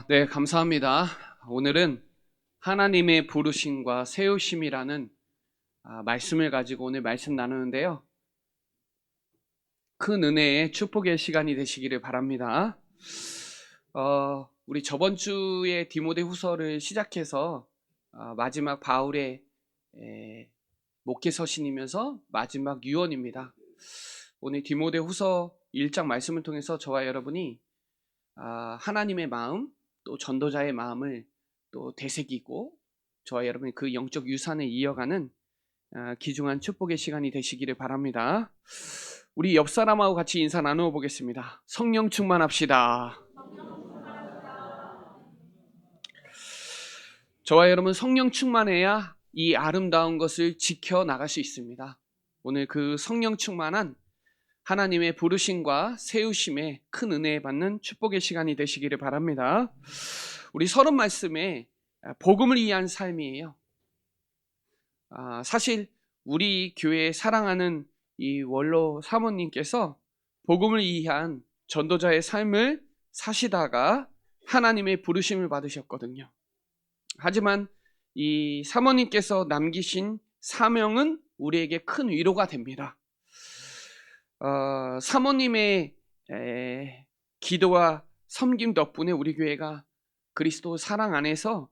네, 감사합니다. 오늘은 하나님의 부르심과 세우심이라는 말씀을 가지고 오늘 말씀 나누는데요. 큰 은혜의 축복의 시간이 되시기를 바랍니다. 우리 저번 주에 디모데후서를 시작해서 마지막 바울의 목회 서신이면서 마지막 유언입니다. 오늘 디모데후서 1장 말씀을 통해서 저와 여러분이 하나님의 마음, 또 전도자의 마음을 또 되새기고 저와 여러분이 그 영적 유산을 이어가는 귀중한 축복의 시간이 되시기를 바랍니다. 우리 옆 사람하고 같이 인사 나누어 보겠습니다. 성령 충만합시다. 저와 여러분 성령 충만해야 이 아름다운 것을 지켜 나갈 수 있습니다. 오늘 그 성령 충만한 하나님의 부르심과 세우심에 큰 은혜 받는 축복의 시간이 되시기를 바랍니다. 우리 서론 말씀에 복음을 위한 삶이에요. 사실 우리 교회 사랑하는 이 원로 사모님께서 복음을 위한 전도자의 삶을 사시다가 하나님의 부르심을 받으셨거든요. 하지만 이 사모님께서 남기신 사명은 우리에게 큰 위로가 됩니다. 사모님의 기도와 섬김 덕분에 우리 교회가 그리스도 사랑 안에서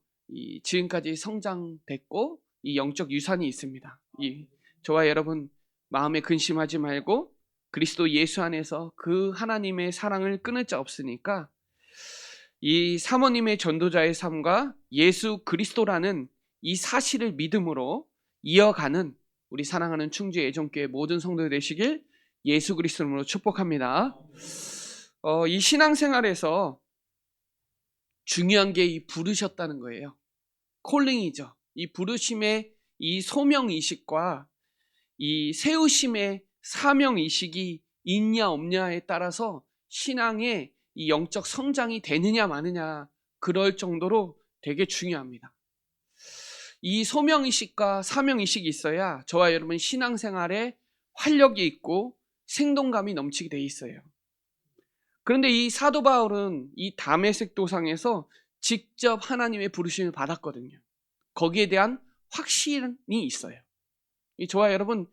지금까지 성장됐고 이 영적 유산이 있습니다. 저와 여러분 마음에 근심하지 말고 그리스도 예수 안에서 그 하나님의 사랑을 끊을 자 없으니까 이 사모님의 전도자의 삶과 예수 그리스도라는 이 사실을 믿음으로 이어가는 우리 사랑하는 충주 애정교회 모든 성도들 되시길 예수 그리스도로 축복합니다. 이 신앙생활에서 중요한 게 이 부르셨다는 거예요. 콜링이죠. 이 부르심의 이 소명의식과 이 세우심의 사명의식이 있냐 없냐에 따라서 신앙의 이 영적 성장이 되느냐 마느냐 그럴 정도로 되게 중요합니다. 이 소명의식과 사명의식이 있어야 저와 여러분 신앙생활에 활력이 있고 생동감이 넘치게 돼 있어요. 그런데 이 사도 바울은 이 다메섹 도상에서 직접 하나님의 부르심을 받았거든요. 거기에 대한 확신이 있어요. 저와 여러분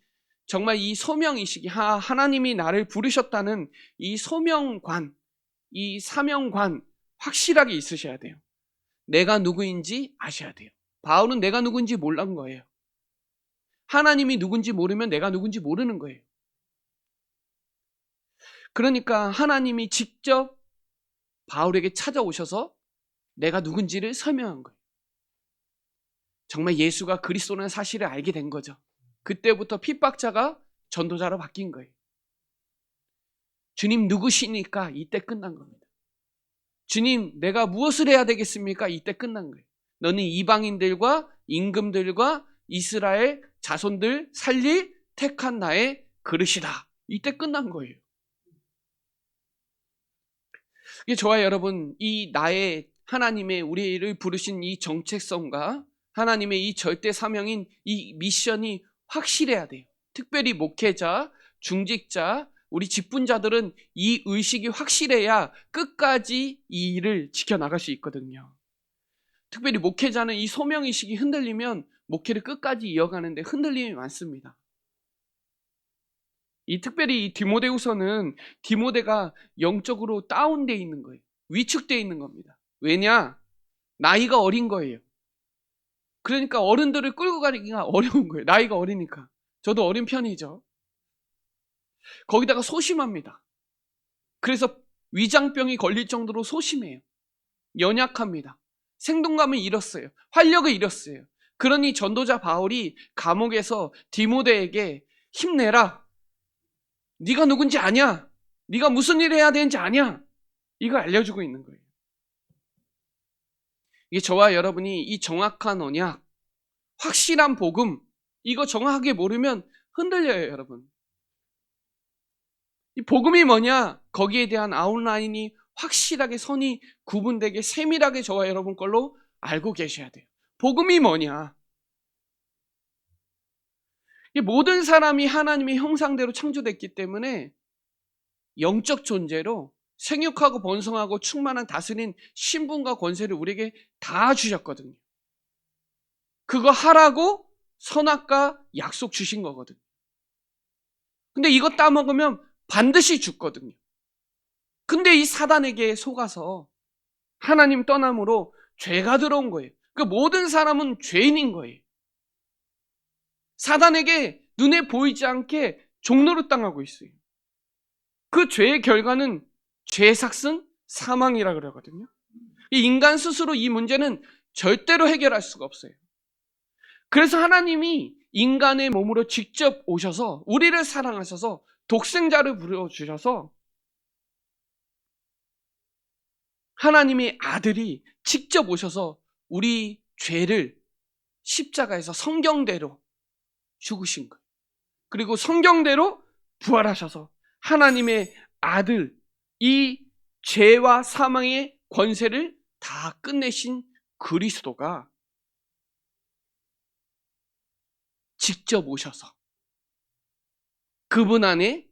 정말 이 소명의식이 하나님이 나를 부르셨다는 이 소명관, 이 사명관 확실하게 있으셔야 돼요. 내가 누구인지 아셔야 돼요. 바울은 내가 누군지 몰란 거예요. 하나님이 누군지 모르면 내가 누군지 모르는 거예요. 그러니까 하나님이 직접 바울에게 찾아오셔서 내가 누군지를 설명한 거예요. 정말 예수가 그리스도라는 사실을 알게 된 거죠. 그때부터 핍박자가 전도자로 바뀐 거예요. 주님 누구시니까 이때 끝난 겁니다. 주님 내가 무엇을 해야 되겠습니까? 이때 끝난 거예요. 너는 이방인들과 임금들과 이스라엘 자손들 살릴 택한 나의 그릇이다. 이때 끝난 거예요. 저와 여러분 이 나의 하나님의 우리를 부르신 이 정체성과 하나님의 이 절대 사명인 이 미션이 확실해야 돼요. 특별히 목회자, 중직자, 우리 직분자들은 이 의식이 확실해야 끝까지 이 일을 지켜나갈 수 있거든요. 특별히 목회자는 이 소명의식이 흔들리면 목회를 끝까지 이어가는데 흔들림이 많습니다. 특별히 이 디모데후서는 디모데가 영적으로 다운되어 있는 거예요. 위축되어 있는 겁니다. 왜냐? 나이가 어린 거예요. 그러니까 어른들을 끌고 가기가 어려운 거예요. 나이가 어리니까. 저도 어린 편이죠. 거기다가 소심합니다. 그래서 위장병이 걸릴 정도로 소심해요. 연약합니다. 생동감을 잃었어요. 활력을 잃었어요. 그러니 전도자 바울이 감옥에서 디모데에게 힘내라. 네가 누군지 아냐? 네가 무슨 일을 해야 되는지 아냐? 이걸 알려주고 있는 거예요. 이게 저와 여러분이 이 정확한 언약, 확실한 복음, 이거 정확하게 모르면 흔들려요, 여러분. 이 복음이 뭐냐? 거기에 대한 아웃라인이 확실하게 선이 구분되게 세밀하게 저와 여러분 걸로 알고 계셔야 돼요. 복음이 뭐냐? 모든 사람이 하나님의 형상대로 창조됐기 때문에 영적 존재로 생육하고 번성하고 충만한 다스린 신분과 권세를 우리에게 다 주셨거든요. 그거 하라고 선악과 약속 주신 거거든요. 근데 이거 따먹으면 반드시 죽거든요. 근데 이 사단에게 속아서 하나님 떠남으로 죄가 들어온 거예요. 그 모든 사람은 죄인인 거예요. 사단에게 눈에 보이지 않게 종노릇 당하고 있어요. 그 죄의 결과는 죄의 삭슨, 사망이라 그러거든요. 이 인간 스스로 이 문제는 절대로 해결할 수가 없어요. 그래서 하나님이 인간의 몸으로 직접 오셔서 우리를 사랑하셔서 독생자를 부려주셔서 하나님의 아들이 직접 오셔서 우리 죄를 십자가에서 성경대로 죽으신 거예요. 그리고 성경대로 부활하셔서 하나님의 아들, 이 죄와 사망의 권세를 다 끝내신 그리스도가 직접 오셔서 그분 안에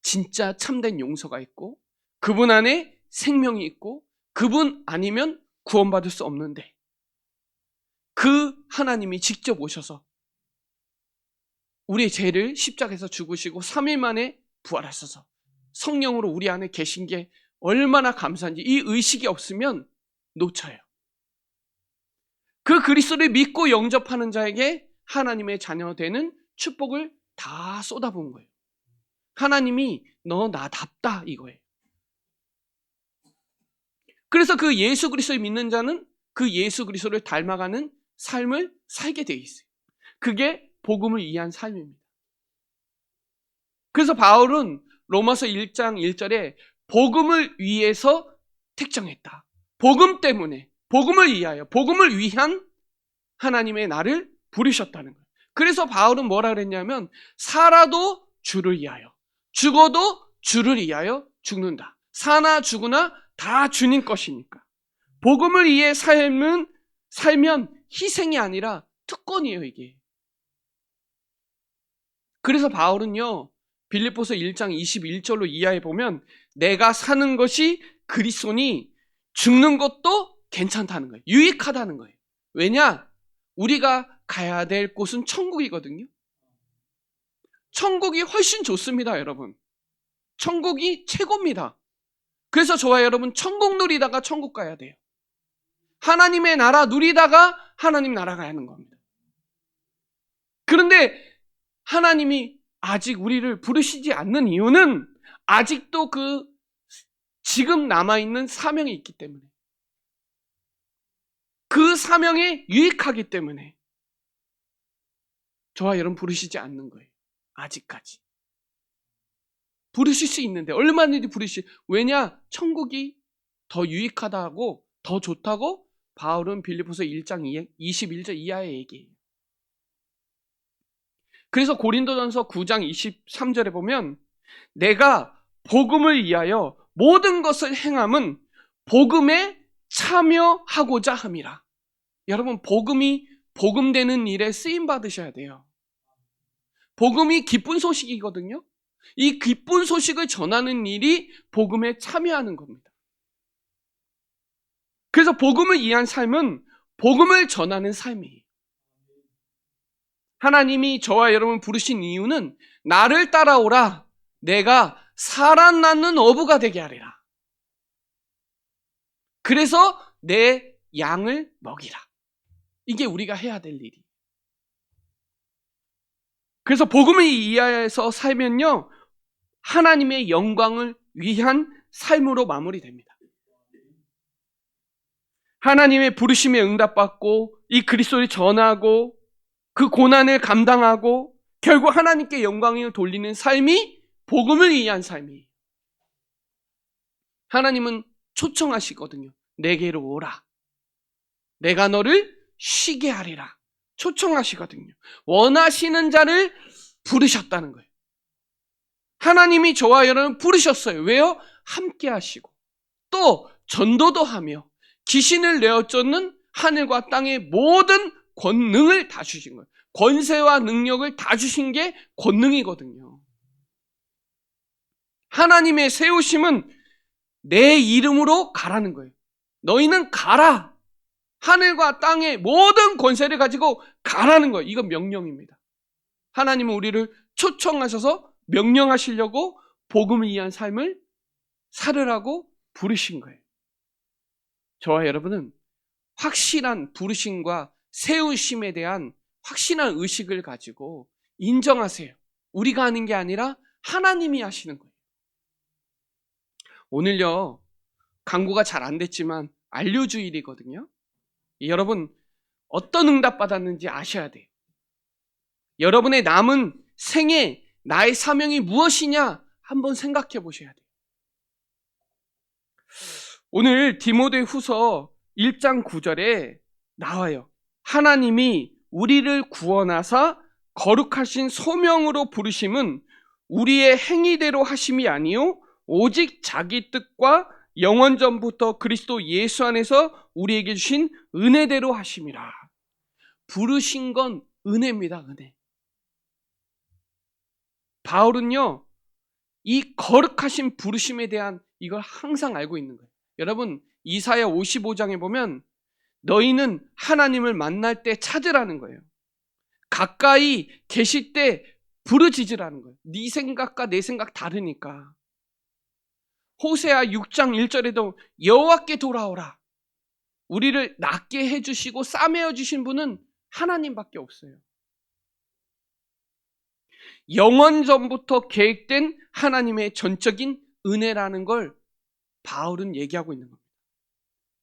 진짜 참된 용서가 있고 그분 안에 생명이 있고 그분 아니면 구원받을 수 없는데 그 하나님이 직접 오셔서 우리의 죄를 십자가에서 죽으시고 3일 만에 부활하셔서 성령으로 우리 안에 계신 게 얼마나 감사한지 이 의식이 없으면 놓쳐요. 그 그리스도를 믿고 영접하는 자에게 하나님의 자녀 되는 축복을 다 쏟아부은 거예요. 하나님이 너 나답다 이거예요. 그래서 그 예수 그리스도를 믿는 자는 그 예수 그리스도를 닮아가는 삶을 살게 돼 있어요. 그게 복음을 위한 삶입니다. 그래서 바울은 로마서 1장 1절에 복음을 위해서 택정했다. 복음 때문에, 복음을 위하여, 복음을 위한 하나님의 나를 부르셨다는 거예요. 그래서 바울은 뭐라 그랬냐면 살아도 주를 위하여, 죽어도 주를 위하여 죽는다. 사나 죽으나 다 주님 것이니까. 복음을 위해 살면 희생이 아니라 특권이에요, 이게. 그래서 바울은요, 빌립보서 1장 21절로 이하에 보면 내가 사는 것이 그리스도니 죽는 것도 괜찮다는 거예요. 유익하다는 거예요. 왜냐? 우리가 가야 될 곳은 천국이거든요. 천국이 훨씬 좋습니다, 여러분. 천국이 최고입니다. 그래서 저와 여러분 천국 누리다가 천국 가야 돼요. 하나님의 나라 누리다가 하나님 나라 가야 하는 겁니다. 그런데 하나님이 아직 우리를 부르시지 않는 이유는 아직도 그 지금 남아있는 사명이 있기 때문에, 그 사명에 유익하기 때문에 저와 여러분 부르시지 않는 거예요. 아직까지. 부르실 수 있는데 얼마든지 왜냐? 천국이 더 유익하다고 더 좋다고 바울은 빌립보서 1장 21절 이하의 얘기예요. 그래서 고린도전서 9장 23절에 보면 내가 복음을 위하여 모든 것을 행함은 복음에 참여하고자 함이라. 여러분 복음되는 일에 쓰임 받으셔야 돼요. 복음이 기쁜 소식이거든요. 이 기쁜 소식을 전하는 일이 복음에 참여하는 겁니다. 그래서 복음을 위한 삶은 복음을 전하는 삶이에요. 하나님이 저와 여러분 부르신 이유는 나를 따라오라. 내가 살아나는 어부가 되게 하리라. 그래서 내 양을 먹이라. 이게 우리가 해야 될 일이에요. 그래서 복음을 이해해서 살면요, 하나님의 영광을 위한 삶으로 마무리됩니다. 하나님의 부르심에 응답받고 이 그리스도를 전하고 그 고난을 감당하고 결국 하나님께 영광을 돌리는 삶이 복음을 위한 삶이에요. 하나님은 초청하시거든요. 내게로 오라. 내가 너를 쉬게 하리라. 초청하시거든요. 원하시는 자를 부르셨다는 거예요. 하나님이 저와 여러분 부르셨어요. 왜요? 함께 하시고 또 전도도 하며 귀신을 내어쫓는 하늘과 땅의 모든 권능을 다 주신 거예요. 권세와 능력을 다 주신 게 권능이거든요. 하나님의 세우심은 내 이름으로 가라는 거예요. 너희는 가라. 하늘과 땅의 모든 권세를 가지고 가라는 거예요. 이건 명령입니다. 하나님은 우리를 초청하셔서 명령하시려고 복음을 위한 삶을 살으라고 부르신 거예요. 저와 여러분은 확실한 부르심과 세우심에 대한 확실한 의식을 가지고 인정하세요. 우리가 하는 게 아니라 하나님이 하시는 거예요. 오늘요, 광고가 잘 안 됐지만 안료주일이거든요. 여러분, 어떤 응답 받았는지 아셔야 돼요. 여러분의 남은 생에 나의 사명이 무엇이냐 한번 생각해 보셔야 돼요. 오늘 디모데후서 1장 9절에 나와요. 하나님이 우리를 구원하사 거룩하신 소명으로 부르심은 우리의 행위대로 하심이 아니요 오직 자기 뜻과 영원전부터 그리스도 예수 안에서 우리에게 주신 은혜대로 하심이라. 부르신 건 은혜입니다. 은혜. 바울은요, 이 거룩하신 부르심에 대한 이걸 항상 알고 있는 거예요. 여러분, 이사야 55장에 보면 너희는 하나님을 만날 때 찾으라는 거예요. 가까이 계실 때 부르짖으라는 거예요. 네 생각과 내 생각 다르니까. 호세아 6장 1절에도 여호와께 돌아오라. 우리를 낫게 해주시고 싸매어 주신 분은 하나님밖에 없어요. 영원 전부터 계획된 하나님의 전적인 은혜라는 걸 바울은 얘기하고 있는 겁니다.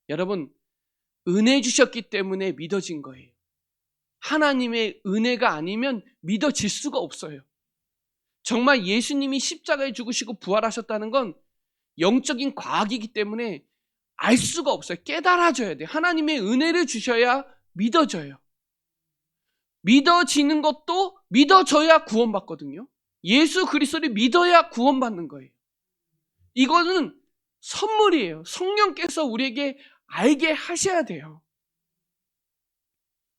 여러분, 은혜 주셨기 때문에 믿어진 거예요. 하나님의 은혜가 아니면 믿어질 수가 없어요. 정말 예수님이 십자가에 죽으시고 부활하셨다는 건 영적인 과학이기 때문에 알 수가 없어요. 깨달아져야 돼요. 하나님의 은혜를 주셔야 믿어져요. 믿어지는 것도 믿어져야 구원받거든요. 예수 그리스도를 믿어야 구원받는 거예요. 이거는 선물이에요. 성령께서 우리에게 알게 하셔야 돼요.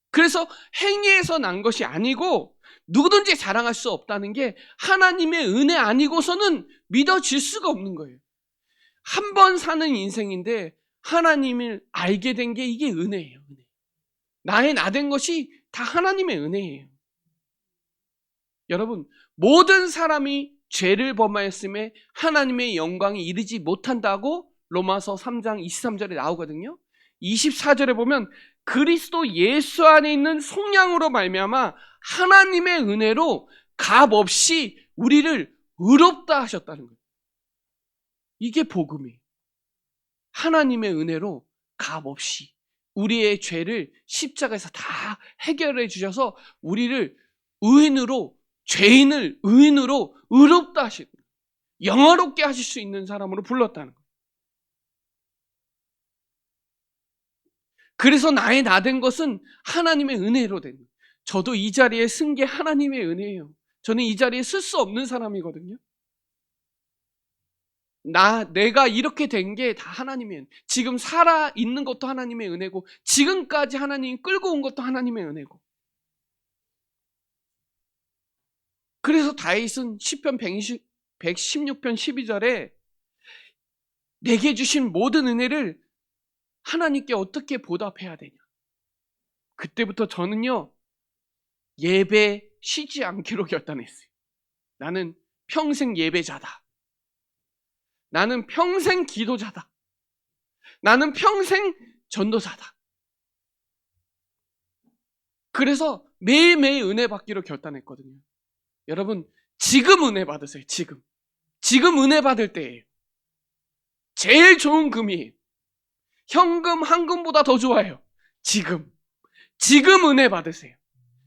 그래서 행위에서 난 것이 아니고 누구든지 자랑할 수 없다는 게 하나님의 은혜 아니고서는 믿어질 수가 없는 거예요. 한 번 사는 인생인데 하나님을 알게 된 게 이게 은혜예요. 은혜. 나의 나된 것이 다 하나님의 은혜예요. 여러분, 모든 사람이 죄를 범하였음에 하나님의 영광이 이르지 못한다고 로마서 3장 23절에 나오거든요. 24절에 보면 그리스도 예수 안에 있는 속량으로 말미암아 하나님의 은혜로 값없이 우리를 의롭다 하셨다는 거예요. 이게 복음이에요. 하나님의 은혜로 값없이 우리의 죄를 십자가에서 다 해결해 주셔서 우리를 의인으로, 죄인을 의인으로 의롭다 하시고 영화롭게 하실 수 있는 사람으로 불렀다는 거예요. 그래서 나의 나된 것은 하나님의 은혜로 된 거예요. 저도 이 자리에 쓴 게 하나님의 은혜예요. 저는 이 자리에 쓸 수 없는 사람이거든요. 내가 이렇게 된 게 다 하나님의 은혜. 지금 살아 있는 것도 하나님의 은혜고 지금까지 하나님이 끌고 온 것도 하나님의 은혜고. 그래서 다윗은 시편 116편 12절에 내게 주신 모든 은혜를 하나님께 어떻게 보답해야 되냐. 그때부터 저는요, 예배 쉬지 않기로 결단했어요. 나는 평생 예배자다. 나는 평생 기도자다. 나는 평생 전도자다. 그래서 매일매일 은혜 받기로 결단했거든요. 여러분, 지금 은혜 받으세요. 지금 은혜 받을 때예요. 제일 좋은 금이에요. 현금, 한금보다 더 좋아요. 지금 은혜 받으세요.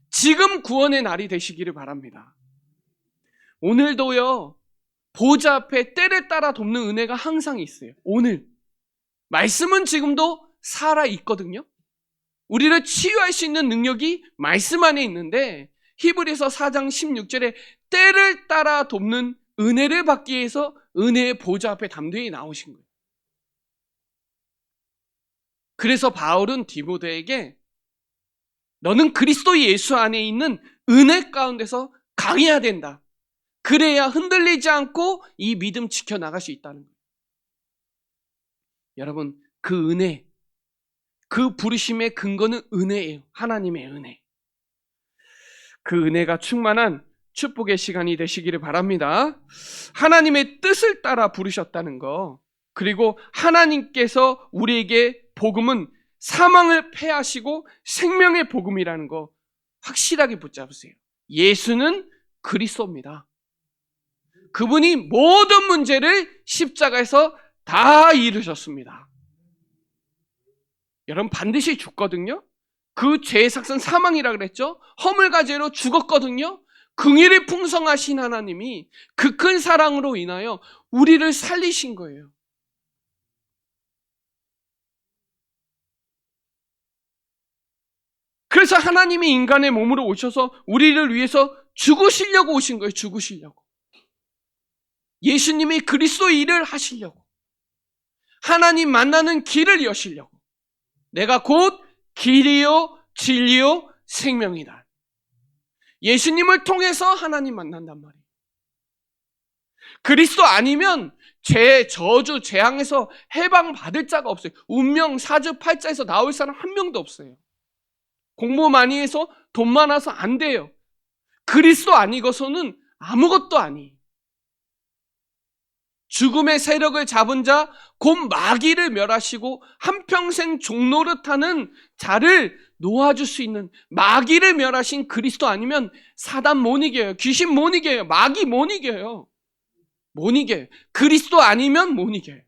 지금 구원의 날이 되시기를 바랍니다. 오늘도요, 보좌 앞에 때를 따라 돕는 은혜가 항상 있어요. 오늘 말씀은 지금도 살아 있거든요. 우리를 치유할 수 있는 능력이 말씀 안에 있는데 히브리서 4장 16절에 때를 따라 돕는 은혜를 받기 위해서 은혜의 보좌 앞에 담대히 나오신 거예요. 그래서 바울은 디모데에게 너는 그리스도 예수 안에 있는 은혜 가운데서 강해야 된다. 그래야 흔들리지 않고 이 믿음 지켜나갈 수 있다는 거예요. 여러분, 그 은혜, 그 부르심의 근거는 은혜예요. 하나님의 은혜. 그 은혜가 충만한 축복의 시간이 되시기를 바랍니다. 하나님의 뜻을 따라 부르셨다는 거, 그리고 하나님께서 우리에게 복음은 사망을 패하시고 생명의 복음이라는 거 확실하게 붙잡으세요. 예수는 그리스도입니다. 그분이 모든 문제를 십자가에서 다 이루셨습니다. 여러분, 반드시 죽거든요. 그 죄의 삭은 사망이라 그랬죠. 허물과 죄로 죽었거든요. 긍휼이 풍성하신 하나님이 그 큰 사랑으로 인하여 우리를 살리신 거예요. 그래서 하나님이 인간의 몸으로 오셔서 우리를 위해서 죽으시려고 오신 거예요. 죽으시려고. 예수님이 그리스도의 일을 하시려고. 하나님 만나는 길을 여시려고. 내가 곧 길이요 진리요 생명이다. 예수님을 통해서 하나님 만난단 말이에요. 그리스도 아니면 죄, 저주, 재앙에서 해방받을 자가 없어요. 운명, 사주팔자에서 나올 사람 한 명도 없어요. 공부 많이 해서 돈 많아서 안 돼요. 그리스도 아니고서는 아무것도 아니에요. 죽음의 세력을 잡은 자, 곧 마귀를 멸하시고 한평생 종노릇하는 자를 놓아줄 수 있는, 마귀를 멸하신 그리스도 아니면 사단 못 이겨요. 귀신 못 이겨요. 마귀 못 이겨요. 못 이겨요. 그리스도 아니면 못 이겨요.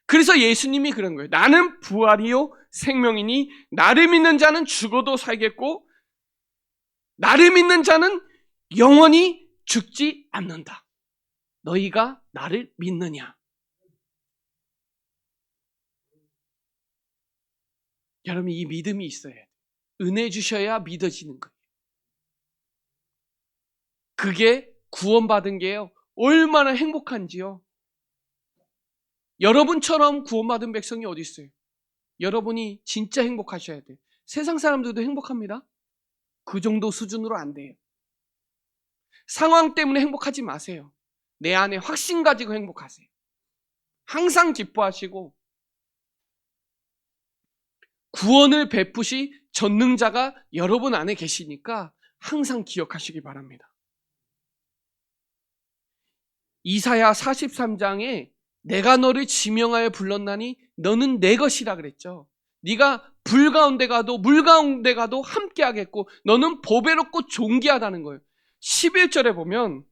그래서 예수님이 그런 거예요. 나는 부활이요 생명이니 나를 믿는 자는 죽어도 살겠고 나를 믿는 자는 영원히 죽지 않는다. 너희가 나를 믿느냐? 여러분, 이 믿음이 있어야 돼요. 은혜 주셔야 믿어지는 거예요. 그게 구원받은 게요, 얼마나 행복한지요. 여러분처럼 구원받은 백성이 어디 있어요? 여러분이 진짜 행복하셔야 돼요. 세상 사람들도 행복합니다. 그 정도 수준으로 안 돼요. 상황 때문에 행복하지 마세요. 내 안에 확신 가지고 행복하세요. 항상 기뻐하시고 구원을 베푸시 전능자가 여러분 안에 계시니까 항상 기억하시기 바랍니다. 이사야 43장에 내가 너를 지명하여 불렀나니 너는 내 것이라 그랬죠. 네가 불 가운데 가도 물 가운데 가도 함께 하겠고 너는 보배롭고 존귀하다는 거예요. 11절에 보면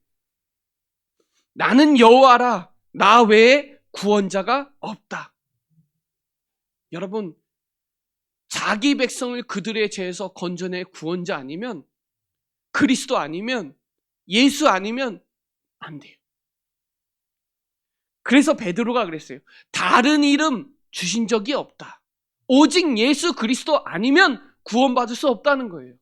나는 여호와라 나 외에 구원자가 없다. 여러분, 자기 백성을 그들의 죄에서 건져내 구원자 아니면, 그리스도 아니면, 예수 아니면 안 돼요. 그래서 베드로가 그랬어요. 다른 이름 주신 적이 없다. 오직 예수 그리스도 아니면 구원받을 수 없다는 거예요.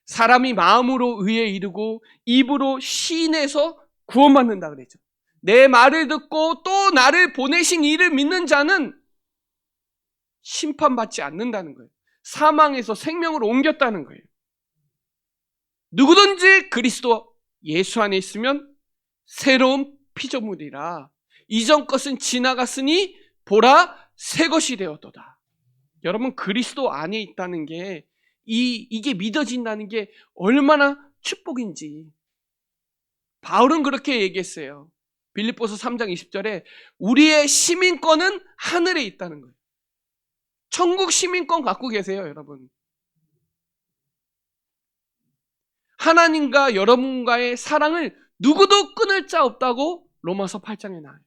사람이 마음으로 의에 이르고 입으로 시인해서 구원받는다 그랬죠. 내 말을 듣고 또 나를 보내신 이를 믿는 자는 심판받지 않는다는 거예요. 사망에서 생명으로 옮겼다는 거예요. 누구든지 그리스도 예수 안에 있으면 새로운 피조물이라 이전 것은 지나갔으니 보라 새 것이 되었도다. 여러분, 그리스도 안에 있다는 게 이게 믿어진다는 게 얼마나 축복인지 바울은 그렇게 얘기했어요. 빌립보서 3장 20절에 우리의 시민권은 하늘에 있다는 거예요. 천국 시민권 갖고 계세요, 여러분. 하나님과 여러분과의 사랑을 누구도 끊을 자 없다고 로마서 8장에 나와요.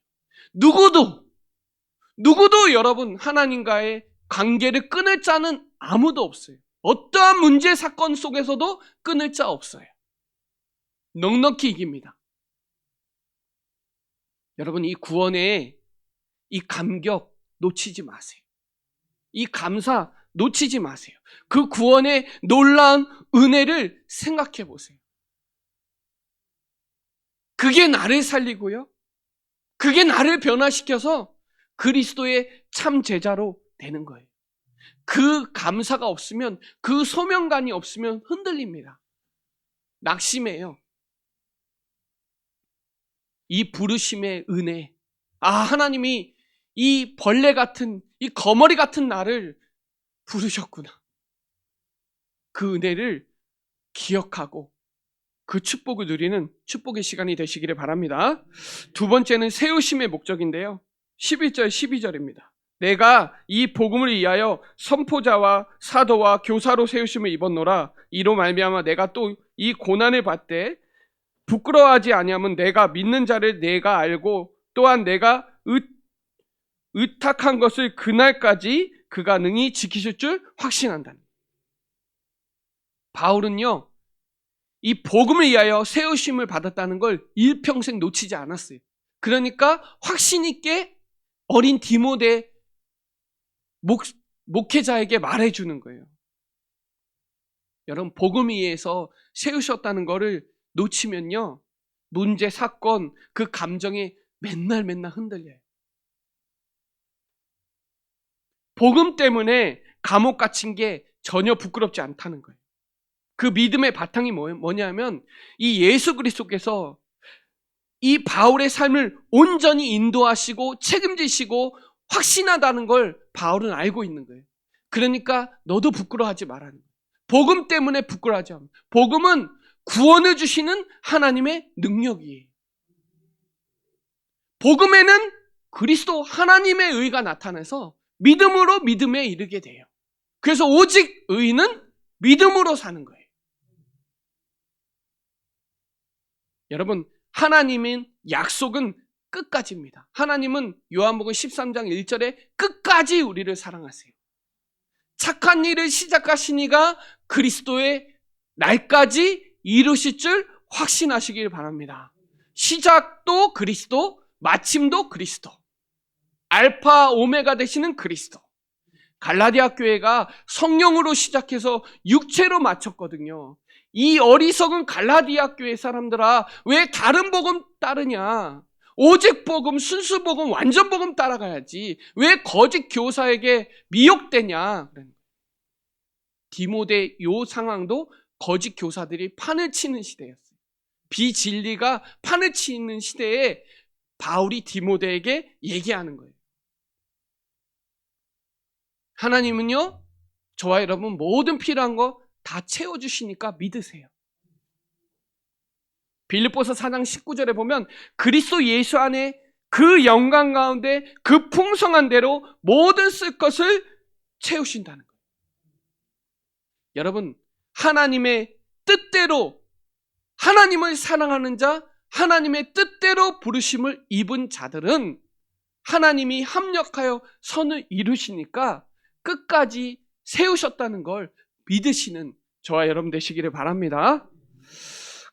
누구도 여러분 하나님과의 관계를 끊을 자는 아무도 없어요. 어떠한 문제 사건 속에서도 끊을 자 없어요. 넉넉히 이깁니다. 여러분, 이 구원의 이 감격 놓치지 마세요. 이 감사 놓치지 마세요. 그 구원의 놀라운 은혜를 생각해 보세요. 그게 나를 살리고요. 그게 나를 변화시켜서 그리스도의 참 제자로 되는 거예요. 그 감사가 없으면, 그 소명감이 없으면 흔들립니다. 낙심해요. 이 부르심의 은혜, 하나님이 이 벌레 같은, 이 거머리 같은 나를 부르셨구나. 그 은혜를 기억하고 그 축복을 누리는 축복의 시간이 되시기를 바랍니다. 두 번째는 세우심의 목적인데요. 11절 12절입니다. 내가 이 복음을 위하여 선포자와 사도와 교사로 세우심을 입었노라. 이로 말미암아 내가 또 이 고난을 받되 부끄러워하지 아니하면 내가 믿는 자를 내가 알고 또한 내가 의탁한 것을 그날까지 그가 능히 지키실 줄 확신한다. 바울은요, 이 복음을 위하여 세우심을 받았다는 걸 일평생 놓치지 않았어요. 그러니까 확신 있게 어린 디모데 목회자에게 말해주는 거예요. 여러분, 복음 위에서 세우셨다는 거를 놓치면요, 문제, 사건, 그 감정에 맨날 흔들려요. 복음 때문에 감옥 갇힌 게 전혀 부끄럽지 않다는 거예요. 그 믿음의 바탕이 뭐냐면 이 예수 그리스도께서 이 바울의 삶을 온전히 인도하시고 책임지시고 확신하다는 걸 바울은 알고 있는 거예요. 그러니까 너도 부끄러워하지 말라는 거예요. 복음 때문에 부끄러워하지 않아요. 복음은 구원을 주시는 하나님의 능력이에요. 복음에는 그리스도 하나님의 의가 나타나서 믿음으로 믿음에 이르게 돼요. 그래서 오직 의는 믿음으로 사는 거예요. 여러분, 하나님의 약속은 끝까지입니다. 하나님은 요한복음 13장 1절에 끝까지 우리를 사랑하세요. 착한 일을 시작하신 이가 그리스도의 날까지 이루실 줄 확신하시길 바랍니다. 시작도 그리스도, 마침도 그리스도. 알파 오메가 되시는 그리스도. 갈라디아 교회가 성령으로 시작해서 육체로 마쳤거든요. 이 어리석은 갈라디아 교회 사람들아, 왜 다른 복음 따르냐? 오직 복음, 순수 복음, 완전 복음 따라가야지. 왜 거짓 교사에게 미혹되냐? 디모데 요 상황도 거짓 교사들이 판을 치는 시대였어요. 비진리가 판을 치는 시대에 바울이 디모데에게 얘기하는 거예요. 하나님은요, 저와 여러분 모든 필요한 거 다 채워주시니까 믿으세요. 빌립보서 4장 19절에 보면 그리스도 예수 안에 그 영광 가운데 그 풍성한 대로 모든 쓸 것을 채우신다는 거예요. 여러분, 하나님의 뜻대로, 하나님을 사랑하는 자, 하나님의 뜻대로 부르심을 입은 자들은 하나님이 합력하여 선을 이루시니까 끝까지 세우셨다는 걸 믿으시는 저와 여러분 되시기를 바랍니다.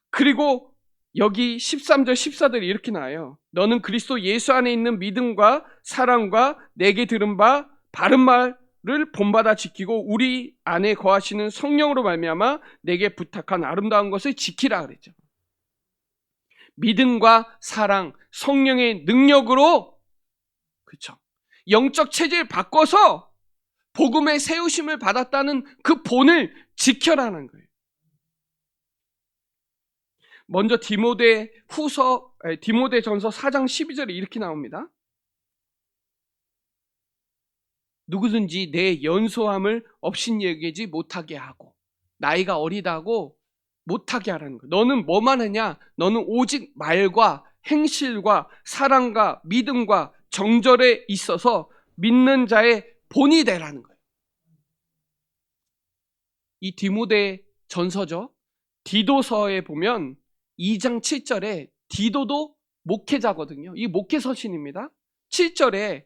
그리고 여기 13절 14절이 이렇게 나와요. 너는 그리스도 예수 안에 있는 믿음과 사랑과 내게 들은 바 바른 말을 본받아 지키고 우리 안에 거하시는 성령으로 말미암아 내게 부탁한 아름다운 것을 지키라 그랬죠. 믿음과 사랑, 성령의 능력으로, 그렇죠, 영적 체질을 바꿔서 복음의 세우심을 받았다는 그 본을 지켜라는 거예요. 먼저 디모데전서 4장 12절에 이렇게 나옵니다. 누구든지 내 연소함을 없인 여기지 못하게 하고, 나이가 어리다고 못하게 하라는 거예요. 너는 뭐만 하냐? 너는 오직 말과 행실과 사랑과 믿음과 정절에 있어서 믿는 자의 본이 되라는 거예요. 이 디모데 전서죠. 디도서에 보면 2장 7절에 디도도 목회자거든요. 이 목회 서신입니다. 7절에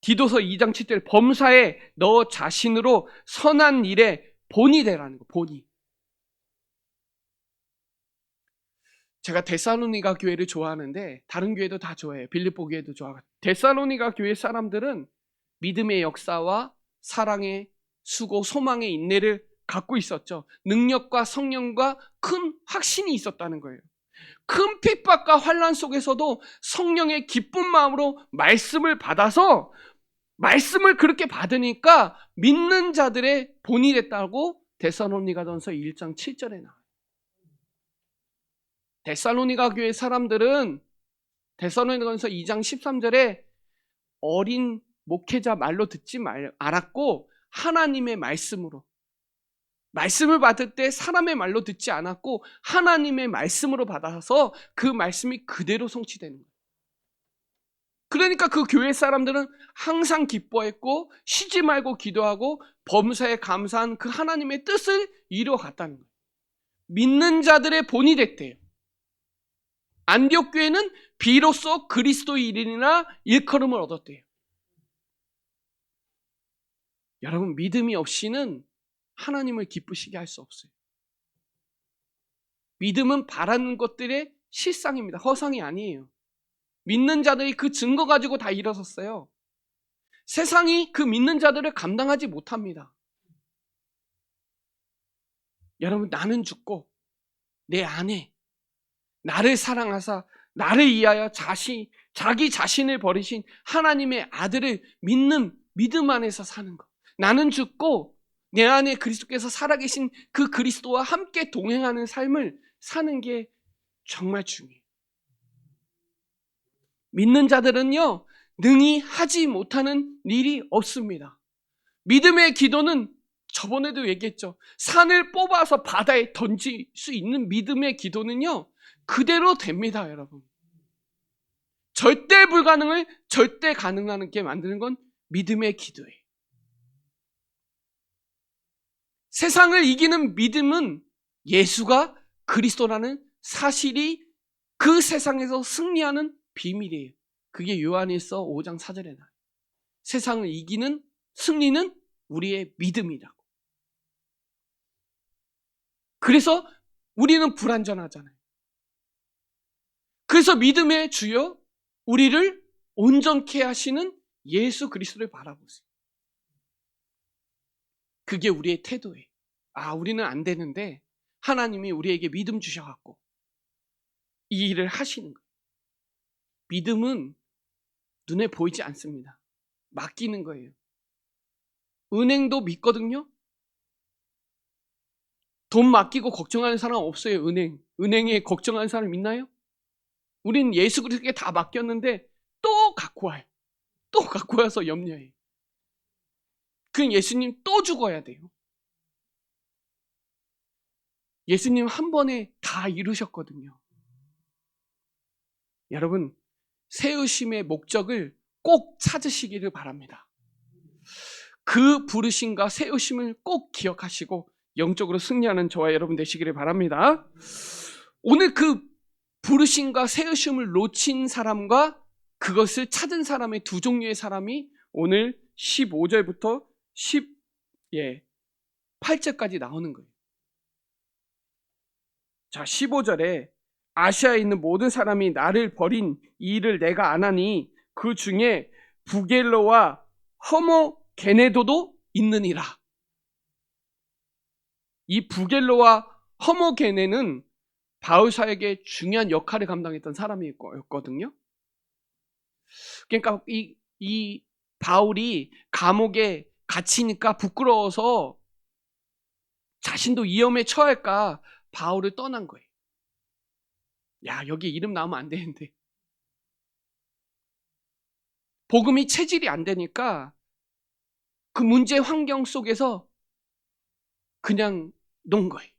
디도서 2장 7절에 범사에 너 자신으로 선한 일에 본이 되라는 거. 본이. 제가 데살로니가 교회를 좋아하는데 다른 교회도 다 좋아해요. 빌립보 교회도 좋아하고. 데살로니가 교회 사람들은 믿음의 역사와 사랑의 수고, 소망의 인내를 갖고 있었죠. 능력과 성령과 큰 확신이 있었다는 거예요. 큰 핍박과 환난 속에서도 성령의 기쁜 마음으로 말씀을 받아서 말씀을 그렇게 받으니까 믿는 자들의 본이 됐다고 데살로니가전서 1장 7절에 나와요. 데살로니가 교회 사람들은 데살로니가전서 2장 13절에 어린 목회자 말로 듣지 않았고 하나님의 말씀으로, 말씀을 받을 때 사람의 말로 듣지 않았고 하나님의 말씀으로 받아서 그 말씀이 그대로 성취되는 거예요. 그러니까 그 교회 사람들은 항상 기뻐했고 쉬지 말고 기도하고 범사에 감사한 그 하나님의 뜻을 이루어갔다는 거예요. 믿는 자들의 본이 됐대요. 안디옥 교회는 비로소 그리스도의 일인이나 일컬음을 얻었대요. 여러분, 믿음이 없이는 하나님을 기쁘시게 할 수 없어요. 믿음은 바라는 것들의 실상입니다. 허상이 아니에요. 믿는 자들이 그 증거 가지고 다 일어섰어요. 세상이 그 믿는 자들을 감당하지 못합니다. 여러분, 나는 죽고 내 아내, 나를 사랑하사 나를 위하여 자기 자신을 버리신 하나님의 아들을 믿는 믿음 안에서 사는 것. 나는 죽고 내 안에 그리스도께서 살아계신 그 그리스도와 함께 동행하는 삶을 사는 게 정말 중요해요. 믿는 자들은요, 능히 하지 못하는 일이 없습니다. 믿음의 기도는 저번에도 얘기했죠. 산을 뽑아서 바다에 던질 수 있는 믿음의 기도는요, 그대로 됩니다, 여러분. 절대 불가능을 절대 가능하게 만드는 건 믿음의 기도예요. 세상을 이기는 믿음은 예수가 그리스도라는 사실이 그 세상에서 승리하는 비밀이에요. 그게 요한일서 5장 4절에 나와요. 세상을 이기는 승리는 우리의 믿음이라고. 그래서 우리는 불완전하잖아요. 그래서 믿음의 주여, 우리를 온전케 하시는 예수 그리스도를 바라보세요. 그게 우리의 태도예요. 아, 우리는 안 되는데 하나님이 우리에게 믿음 주셔갖고 이 일을 하시는 거예요. 믿음은 눈에 보이지 않습니다. 맡기는 거예요. 은행도 믿거든요. 돈 맡기고 걱정하는 사람 없어요. 은행에 걱정하는 사람 있나요? 우린 예수 그리스도께 다 맡겼는데 또 갖고 와요. 또 갖고 와서 염려해요. 그럼 예수님 또 죽어야 돼요. 예수님 한 번에 다 이루셨거든요. 여러분, 세우심의 목적을 꼭 찾으시기를 바랍니다. 그 부르심과 세우심을 꼭 기억하시고 영적으로 승리하는 저와 여러분 되시기를 바랍니다. 오늘 그 부르심과 세우심을 놓친 사람과 그것을 찾은 사람의 두 종류의 사람이 오늘 15절부터 8절까지 나오는 거예요. 자, 15절에 아시아에 있는 모든 사람이 나를 버린 이 일을 내가 안 하니 그 중에 부겔로와 허모게네도도 있느니라. 이 부겔로와 허모게네는 바울 사역에 중요한 역할을 감당했던 사람이었거든요. 그러니까 이 바울이 감옥에 갇히니까 부끄러워서 자신도 위험에 처할까 바울을 떠난 거예요. 야, 여기 이름 나오면 안 되는데. 복음이 체질이 안 되니까 그 문제 환경 속에서 그냥 놓은 거예요.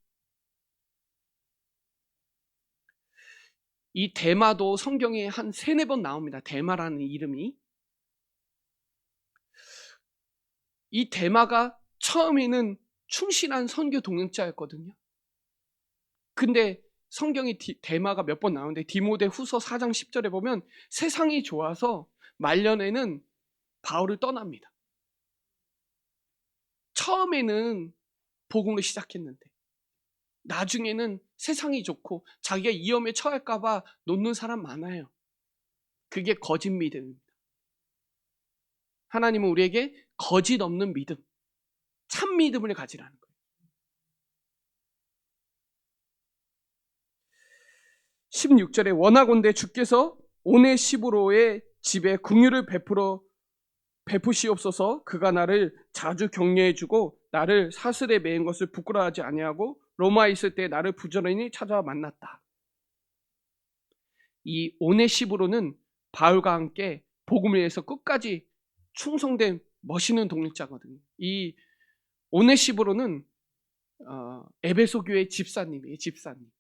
이 데마도 성경에 한 3-4번 나옵니다. 데마라는 이름이. 이 데마가 처음에는 충실한 선교 동역자였거든요. 근데 성경에 데마가 몇 번 나오는데 디모데 후서 4장 10절에 보면 세상이 좋아서 말년에는 바울을 떠납니다. 처음에는 복음을 시작했는데 나중에는 세상이 좋고 자기가 위험에 처할까 봐 놓는 사람 많아요. 그게 거짓 믿음입니다. 하나님은 우리에게 거짓 없는 믿음, 참 믿음을 가지라는 거예요. 16절에 원하건대 주께서 오네시보로의 집에 긍휼을 베푸시옵소서. 그가 나를 자주 격려해주고 나를 사슬에 매인 것을 부끄러워하지 아니하고 로마에 있을 때 나를 부지런히 찾아와 만났다. 이 오네시브로는 바울과 함께 복음을 위해서 끝까지 충성된 멋있는 독립자거든요. 이 오네시브로는 에베소 교회 집사님이에요. 집사님.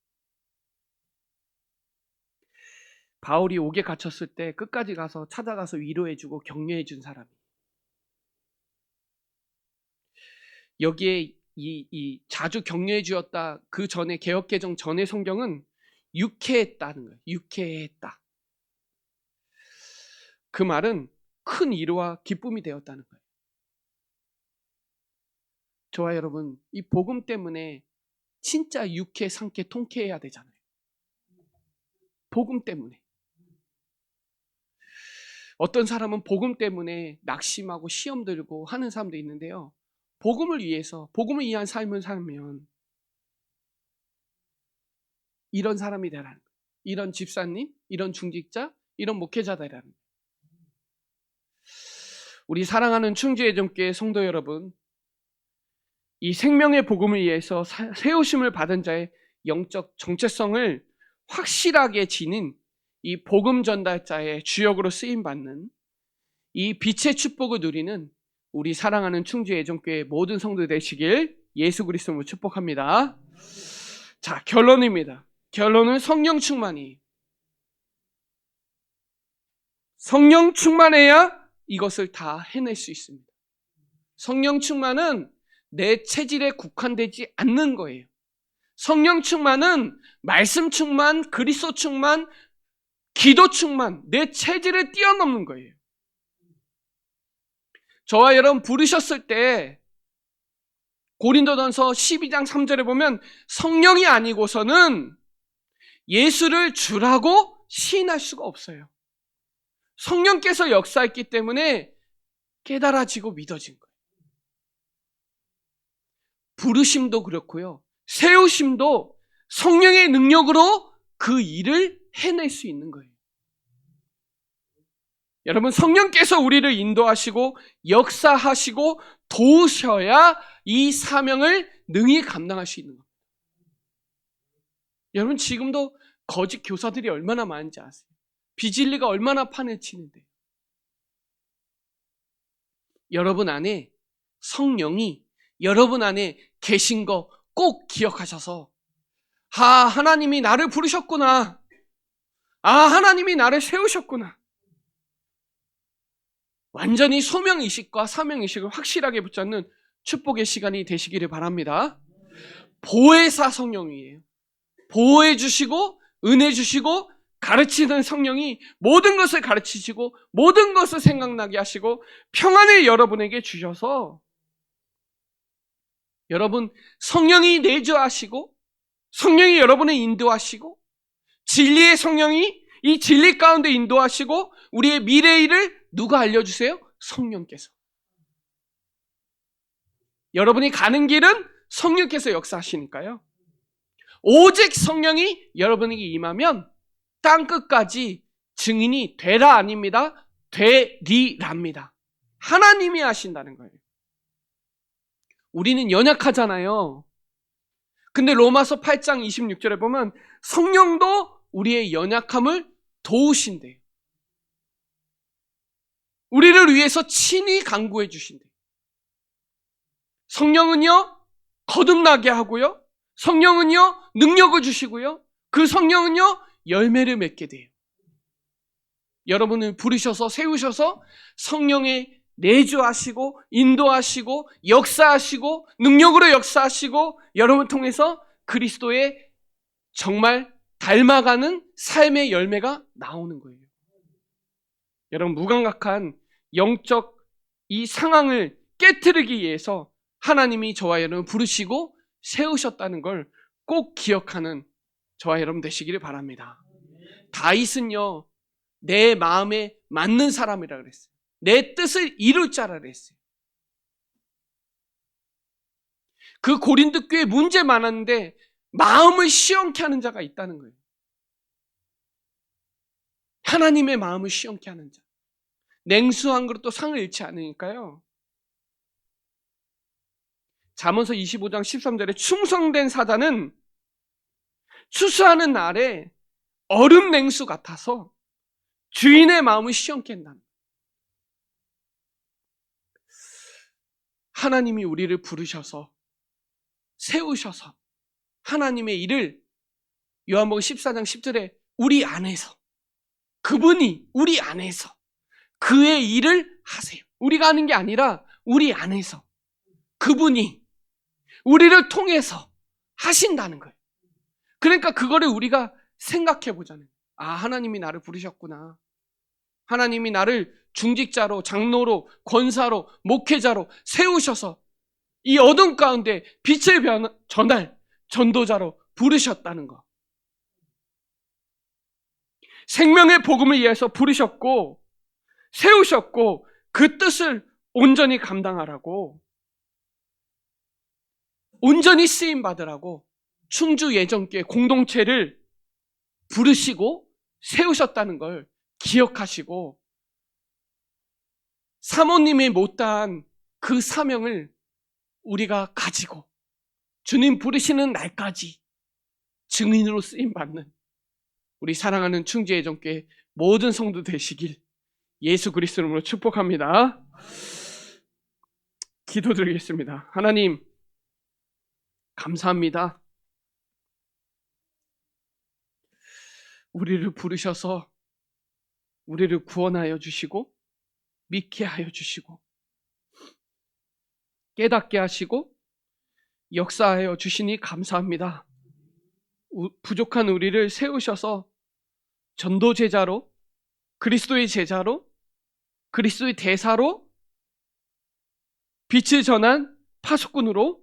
바울이 옥에 갇혔을 때 끝까지 가서 찾아가서 위로해주고 격려해준 사람이. 여기에 이 자주 격려해 주었다. 그 전에 개역개정 전의 성경은 유쾌했다는 거예요. 유쾌했다. 그 말은 큰 위로와 기쁨이 되었다는 거예요. 저와 여러분, 이 복음 때문에 진짜 유쾌, 상쾌, 통쾌해야 되잖아요. 복음 때문에. 어떤 사람은 복음 때문에 낙심하고 시험 들고 하는 사람도 있는데요. 복음을 위해서, 복음을 위한 삶을 살면 이런 사람이 되라는 거예요. 이런 집사님, 이런 중직자, 이런 목회자 되라는 거예요. 우리 사랑하는 충주예전교회 성도 여러분, 이 생명의 복음을 위해서 세우심을 받은 자의 영적 정체성을 확실하게 지닌 이 복음 전달자의 주역으로 쓰임받는 이 빛의 축복을 누리는 우리 사랑하는 충주예전교회 모든 성도 되시길 예수 그리스도로 축복합니다. 자, 결론입니다. 결론은 성령 충만이. 성령 충만해야 이것을 다 해낼 수 있습니다. 성령 충만은 내 체질에 국한되지 않는 거예요. 성령 충만은 말씀 충만, 그리스도 충만, 기도 충만, 내 체질을 뛰어넘는 거예요. 저와 여러분 부르셨을 때 고린도전서 12장 3절에 보면 성령이 아니고서는 예수를 주라고 시인할 수가 없어요. 성령께서 역사했기 때문에 깨달아지고 믿어진 거예요. 부르심도 그렇고요. 세우심도 성령의 능력으로 그 일을 해낼 수 있는 거예요. 여러분, 성령께서 우리를 인도하시고 역사하시고 도우셔야 이 사명을 능히 감당할 수 있는 겁니다. 여러분, 지금도 거짓 교사들이 얼마나 많은지 아세요? 비진리가 얼마나 판을 치는데. 여러분 안에 성령이 여러분 안에 계신 거 꼭 기억하셔서 하나님이 나를 부르셨구나. 하나님이 나를 세우셨구나. 완전히 소명의식과 사명의식을 확실하게 붙잡는 축복의 시간이 되시기를 바랍니다. 보혜사 성령이에요. 보호해 주시고 은혜 주시고 가르치는 성령이 모든 것을 가르치시고 모든 것을 생각나게 하시고 평안을 여러분에게 주셔서 여러분 성령이 내주하시고 성령이 여러분을 인도하시고 진리의 성령이 이 진리 가운데 인도하시고 우리의 미래의 일을 누가 알려주세요? 성령께서. 여러분이 가는 길은 성령께서 역사하시니까요. 오직 성령이 여러분에게 임하면 땅끝까지 증인이 되라 아닙니다. 되리랍니다. 하나님이 하신다는 거예요. 우리는 연약하잖아요. 근데 로마서 8장 26절에 보면 성령도 우리의 연약함을 도우신대요. 우리를 위해서 친히 간구해 주신대요. 성령은요, 거듭나게 하고요. 성령은요, 능력을 주시고요. 그 성령은요, 열매를 맺게 돼요. 여러분을 부르셔서 세우셔서 성령의 내주하시고 인도하시고 역사하시고 능력으로 역사하시고 여러분 통해서 그리스도의 정말 닮아가는 삶의 열매가 나오는 거예요. 여러분 무감각한 영적 이 상황을 깨트리기 위해서 하나님이 저와 여러분 부르시고 세우셨다는 걸 꼭 기억하는 저와 여러분 되시기를 바랍니다. 다윗은요 내 마음에 맞는 사람이라 그랬어요. 내 뜻을 이룰 자라 그랬어요. 그 고린도 교회에 문제 많았는데 마음을 시원케 하는 자가 있다는 거예요. 하나님의 마음을 시원케 하는 자. 냉수한 그릇도 상을 잃지 않으니까요. 잠언서 25장 13절에 충성된 사자는 추수하는 날에 얼음 냉수 같아서 주인의 마음을 시험케 한다는. 하나님이 우리를 부르셔서 세우셔서 하나님의 일을 요한복음 14장 10절에 우리 안에서, 그분이 우리 안에서 그의 일을 하세요. 우리가 하는 게 아니라 우리 안에서 그분이 우리를 통해서 하신다는 거예요. 그러니까 그거를 우리가 생각해 보자는 거예요. 아, 하나님이 나를 부르셨구나. 하나님이 나를 중직자로, 장로로, 권사로, 목회자로 세우셔서 이 어둠 가운데 빛을 전할 전도자로 부르셨다는 거. 생명의 복음을 위해서 부르셨고 세우셨고 그 뜻을 온전히 감당하라고, 온전히 쓰임 받으라고 충주 예정교회 공동체를 부르시고 세우셨다는 걸 기억하시고 사모님이 못다한 그 사명을 우리가 가지고 주님 부르시는 날까지 증인으로 쓰임 받는 우리 사랑하는 충주 예정교회 모든 성도 되시길 예수 그리스도 이름으로 축복합니다. 기도드리겠습니다. 하나님 감사합니다. 우리를 부르셔서 우리를 구원하여 주시고 믿게 하여 주시고 깨닫게 하시고 역사하여 주시니 감사합니다. 부족한 우리를 세우셔서 전도 제자로, 그리스도의 제자로, 그리스도의 대사로, 빛을 전한 파수꾼으로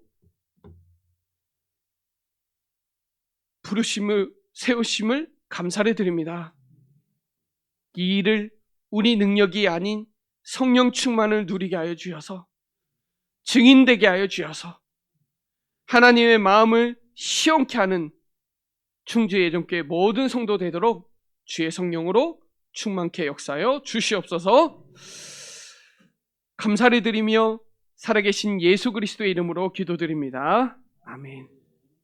부르심을, 세우심을 감사를 드립니다. 이 일을 우리 능력이 아닌 성령 충만을 누리게 하여 주셔서 증인되게 하여 주셔서 하나님의 마음을 시원케 하는 충주 예정교회 모든 성도 되도록 주의 성령으로 충만케 역사하여 주시옵소서. 감사를 드리며 살아계신 예수 그리스도의 이름으로 기도드립니다. 아멘.